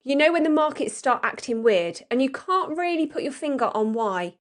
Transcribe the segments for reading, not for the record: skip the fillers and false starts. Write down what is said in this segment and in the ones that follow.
You know when the markets start acting weird and you can't really put your finger on why.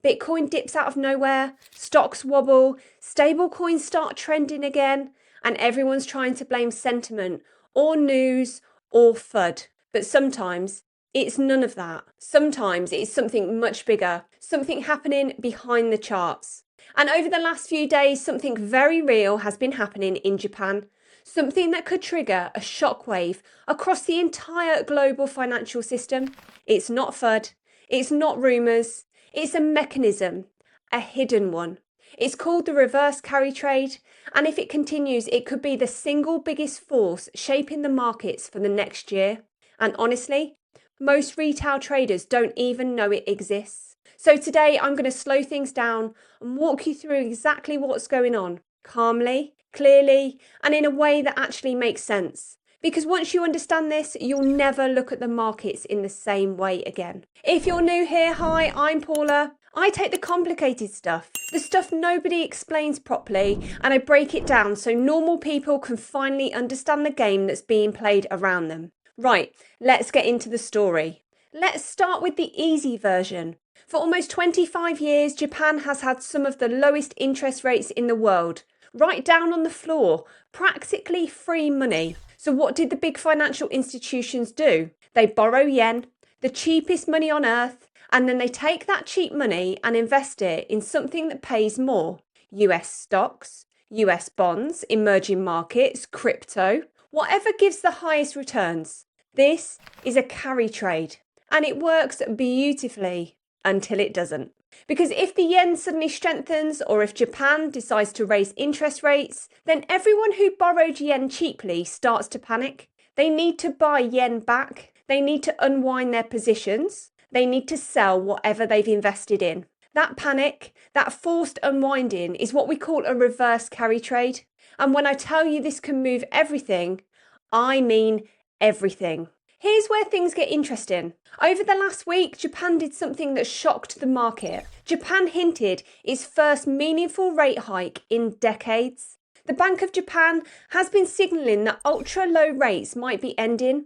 Bitcoin dips out of nowhere, stocks wobble, stablecoins start trending again, and everyone's trying to blame sentiment or news or FUD. But sometimes it's none of that. Sometimes it's something much bigger, something happening behind the charts. And over the last few days, something very real has been happening in Japan. Something that could trigger a shockwave across the entire global financial system. It's not FUD, it's not rumours, it's a mechanism, a hidden one. It's called the reverse carry trade, and if it continues, it could be the single biggest force shaping the markets for the next year. And honestly, most retail traders don't even know it exists. So today I'm going to slow things down and walk you through exactly what's going on, calmly, clearly, and in a way that actually makes sense. Because once you understand this, you'll never look at the markets in the same way again. If you're new here, hi, I'm Paula. I take the complicated stuff, the stuff nobody explains properly, and I break it down so normal people can finally understand the game that's being played around them. Right, let's get into the story. Let's start with the easy version. For almost 25 years, Japan has had some of the lowest interest rates in the world. Right down on the floor, practically free money. So what did the big financial institutions do? They borrow yen, the cheapest money on earth, and then they take that cheap money and invest it in something that pays more. US stocks, US bonds, emerging markets, crypto, whatever gives the highest returns. This is a carry trade, and it works beautifully until it doesn't. Because if the yen suddenly strengthens, or if Japan decides to raise interest rates, then everyone who borrowed yen cheaply starts to panic. They need to buy yen back. They need to unwind their positions. They need to sell whatever they've invested in. That panic, that forced unwinding, is what we call a reverse carry trade. And when I tell you this can move everything, I mean everything. Here's where things get interesting. Over the last week, Japan did something that shocked the market. Japan hinted its first meaningful rate hike in decades. The Bank of Japan has been signalling that ultra-low rates might be ending.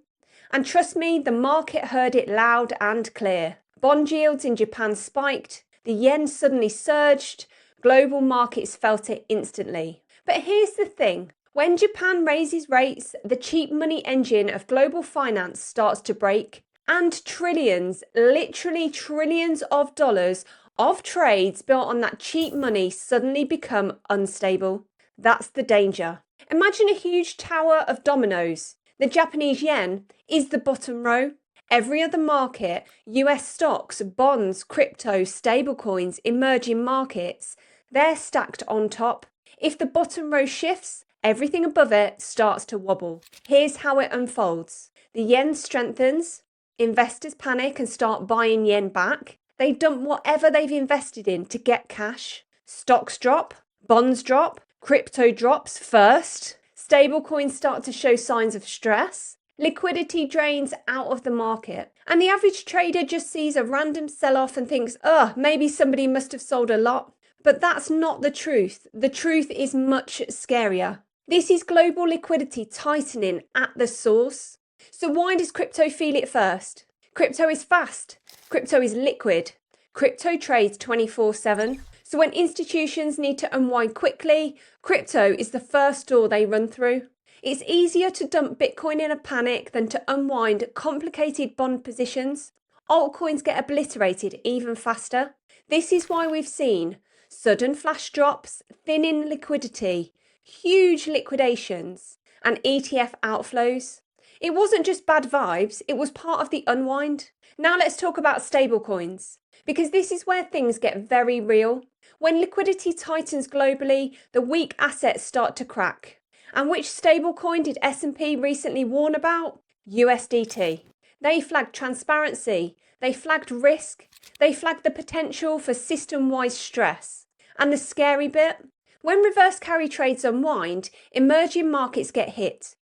And trust me, the market heard it loud and clear. Bond yields in Japan spiked, the yen suddenly surged, global markets felt it instantly. But here's the thing. When Japan raises rates, the cheap money engine of global finance starts to break, and trillions, literally trillions of dollars of trades built on that cheap money suddenly become unstable. That's the danger. Imagine a huge tower of dominoes. The Japanese yen is the bottom row. Every other market, US stocks, bonds, crypto, stablecoins, emerging markets, they're stacked on top. If the bottom row shifts, everything above it starts to wobble. Here's how it unfolds. The yen strengthens, investors panic and start buying yen back. They dump whatever they've invested in to get cash. Stocks drop, bonds drop, crypto drops first. Stablecoins start to show signs of stress. Liquidity drains out of the market. And the average trader just sees a random sell-off and thinks, maybe somebody must have sold a lot. But that's not the truth. The truth is much scarier. This is global liquidity tightening at the source. So why does crypto feel it first? Crypto is fast. Crypto is liquid. Crypto trades 24/7. So when institutions need to unwind quickly, crypto is the first door they run through. It's easier to dump Bitcoin in a panic than to unwind complicated bond positions. Altcoins get obliterated even faster. This is why we've seen sudden flash drops, thinning liquidity, huge liquidations, and ETF outflows. It wasn't just bad vibes, it was part of the unwind. Now let's talk about stablecoins, because this is where things get very real. When liquidity tightens globally, the weak assets start to crack. And which stablecoin did S&P recently warn about? USDT. They flagged transparency, they flagged risk, they flagged the potential for system-wide stress. And the scary bit? When reverse carry trades unwind, emerging markets get hit.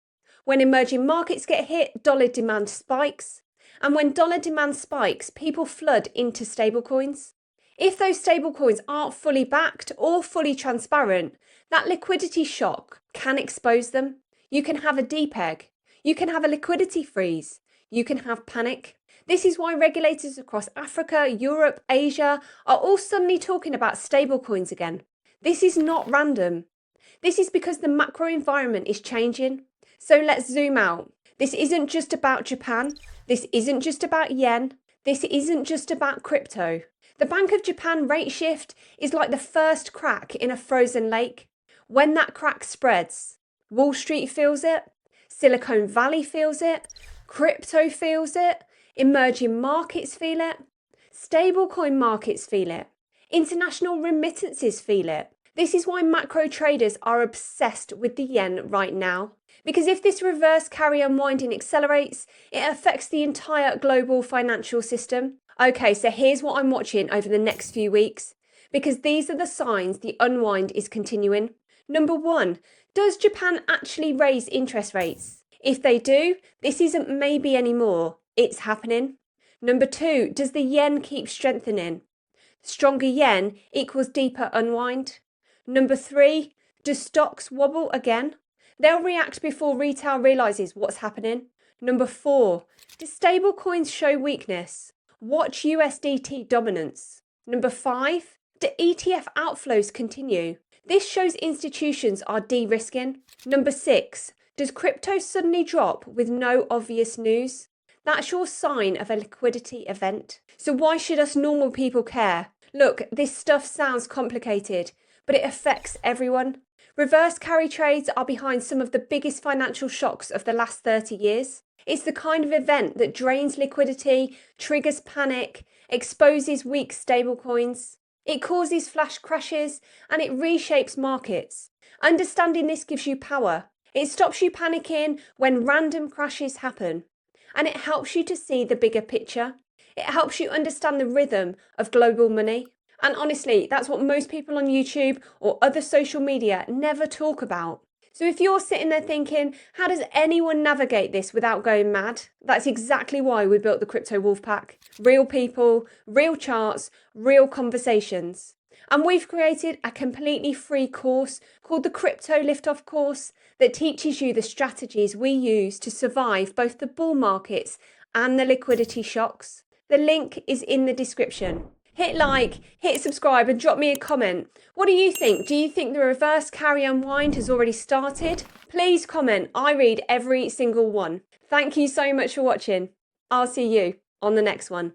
When emerging markets get hit, dollar demand spikes. And when dollar demand spikes, people flood into stablecoins. If those stablecoins aren't fully backed or fully transparent, that liquidity shock can expose them. You can have a deep egg. You can have a liquidity freeze. you can have panic. This is why regulators across Africa, Europe, Asia are all suddenly talking about stablecoins again. This is not random. This is because the macro environment is changing. So let's zoom out. This isn't just about Japan. This isn't just about yen. This isn't just about crypto. The Bank of Japan rate shift is like the first crack in a frozen lake. When that crack spreads, Wall Street feels it, Silicon Valley feels it, crypto feels it, emerging markets feel it, stablecoin markets feel it, international remittances feel it. This is why macro traders are obsessed with the yen right now. Because if this reverse carry unwinding accelerates, it affects the entire global financial system. Okay, so here's what I'm watching over the next few weeks, because these are the signs the unwind is continuing. Number 1, does Japan actually raise interest rates? If they do, this isn't maybe anymore, it's happening. Number 2, does the yen keep strengthening? Stronger yen equals deeper unwind. Number 3, does stocks wobble again? They'll react before retail realises what's happening. Number 4, do stablecoins show weakness? Watch USDT dominance. Number 5, do ETF outflows continue? This shows institutions are de-risking. Number 6, does crypto suddenly drop with no obvious news? That's your sign of a liquidity event. So why should us normal people care? Look, this stuff sounds complicated, but it affects everyone. Reverse carry trades are behind some of the biggest financial shocks of the last 30 years. It's the kind of event that drains liquidity, triggers panic, exposes weak stablecoins. It causes flash crashes and it reshapes markets. Understanding this gives you power. It stops you panicking when random crashes happen. And it helps you to see the bigger picture. It helps you understand the rhythm of global money. And honestly, that's what most people on YouTube or other social media never talk about. So if you're sitting there thinking, how does anyone navigate this without going mad? That's exactly why we built the Crypto Wolf Pack. Real people, real charts, real conversations. And we've created a completely free course called the Crypto Liftoff course that teaches you the strategies we use to survive both the bull markets and the liquidity shocks. The link is in the description. Hit like, hit subscribe and drop me a comment. What do you think? Do you think the reverse carry unwind has already started? Please comment. I read every single one. Thank you so much for watching. I'll see you on the next one.